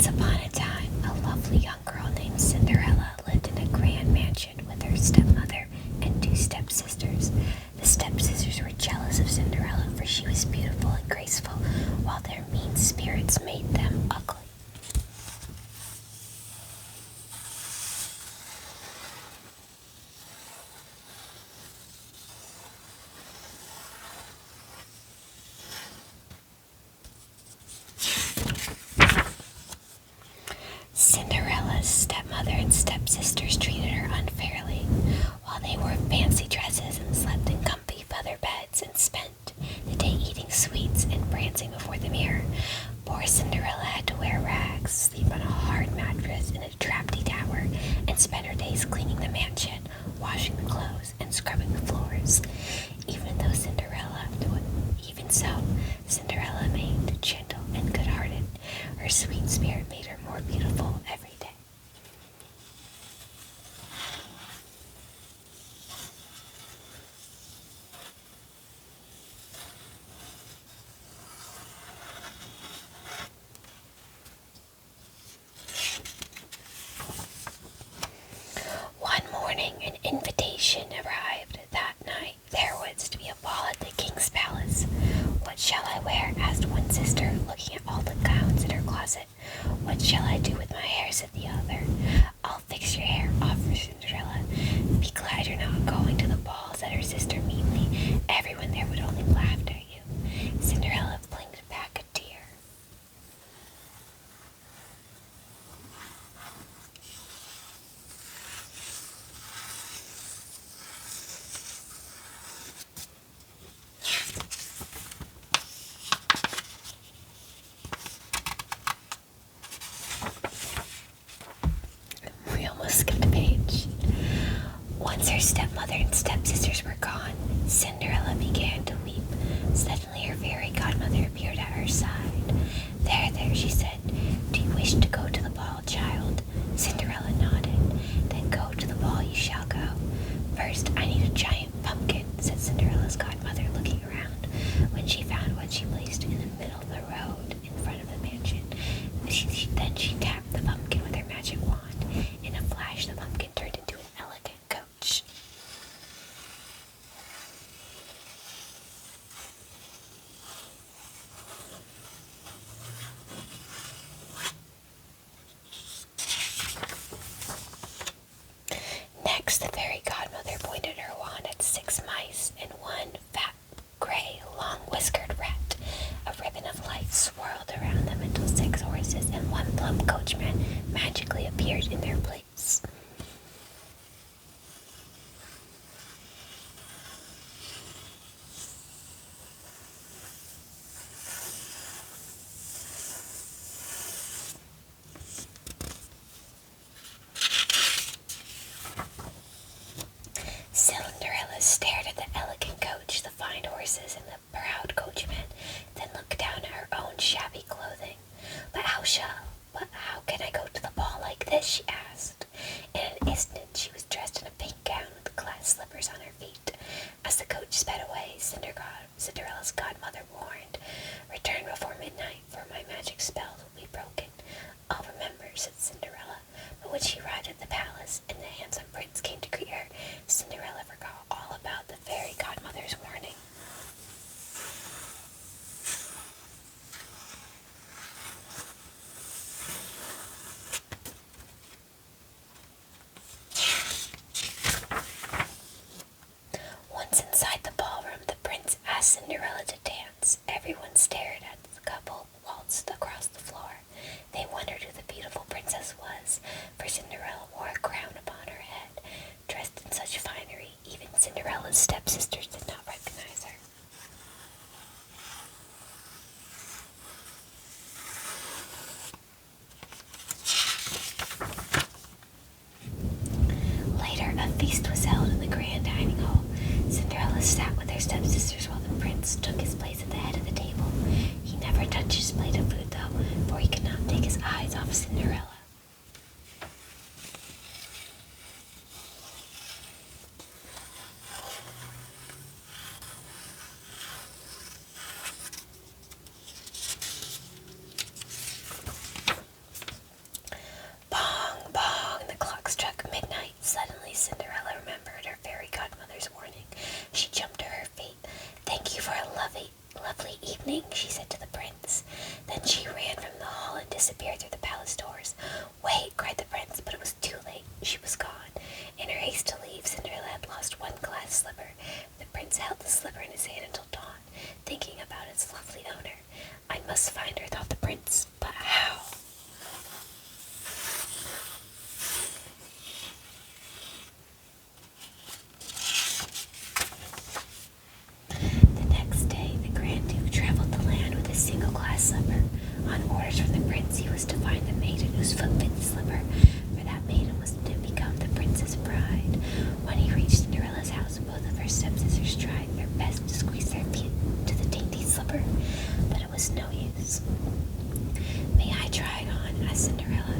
Once upon a time, a lovely young girl named Cinderella lived in a grand mansion with her stepmother and two stepsisters. The stepsisters were jealous of Cinderella, for she was beautiful and graceful, while their mean spirits made them ugly. Cinderella's stepmother and stepsisters treated her unfairly. While they wore fancy dresses and slept in comfy feather beds and spent the day eating sweets and prancing before the mirror, poor Cinderella had to wear rags, sleep on a hard mattress in a drafty tower, and spend her days cleaning the mansion, washing the clothes, and scrubbing the floors. Even so, Cinderella remained gentle and good-hearted. Her sweet spirit made her more beautiful every day. One morning, an invitation arrived. That night, there was to be a ball at the king's palace. "What shall I wear?" asked one sister, looking at all the gowns in her closet. "What shall I do with my hair?" said the other. "I'll fix your hair," offered Cinderella. "Be glad you're not going to the ball," said her sister meanly. "Everyone there would only laugh at you." Cinderella blinked back a tear. We almost skipped a page. Once her stepmother and stepsisters were gone, Cinderella began to weep. Suddenly her fairy godmother appeared at her side. There, she said. "Do you wish to go to the ball, child?" Cinderella nodded. "Then go to the ball you shall go." "First, I need a giant pumpkin," said Cinderella's godmother, looking around. When she found one, she placed it in the middle of the road in front of the mansion. Then she tapped the pumpkin with her magic wand. In a flash, the pumpkin turned into an elegant coach. Next, the fairy godmother pointed her wand at 6 mice and one fat, gray, long-whiskered rat. A ribbon of light swirled around them until 6 horses and one plump coachman magically appeared in their place. Cinderella stared at the elegant coach, the fine horses, and the proud coachman, then looked down at her own shabby clothing. But how can I go to the ball like this?" she asked. In an instant, she was dressed in a pink gown with glass slippers on her feet. As the coach sped away, Cinderella's godmother warned, "Return before midnight, for my magic spell will be broken." "I'll remember," said Cinderella. But when she arrived at the palace and the handsome prince came to greet her, Cinderella forgot all about the fairy godmother's warning. Once inside the ballroom, the prince asked Cinderella to dance. Everyone stared at the couple waltzed across the floor. They wondered who the beautiful princess was, for Cinderella wore a crown upon her head. Dressed in such finery, even Cinderella's stepsisters did not recognize her. Later, a feast was held in the grand dining hall. Cinderella sat with her stepsisters while the prince took his place at the head of the table. He never touched his plate of food, though, for he could not take his eyes off Cinderella. disappeared through the palace doors. "Wait!" cried the prince, but it was too late. She was gone. In her haste to leave, Cinderella had lost one glass slipper. The prince held the slipper in his hand until dawn, thinking about its lovely owner. "I must find her," thought the prince, "but how?" The next day, the Grand Duke traveled the land with a single glass slipper. On orders from the prince, he was to find the maiden whose foot fit the slipper, for that maiden was to become the prince's bride. When he reached Cinderella's house, both of her stepsisters tried their best to squeeze their feet into the dainty slipper, but it was no use. "May I try it on?" asked Cinderella.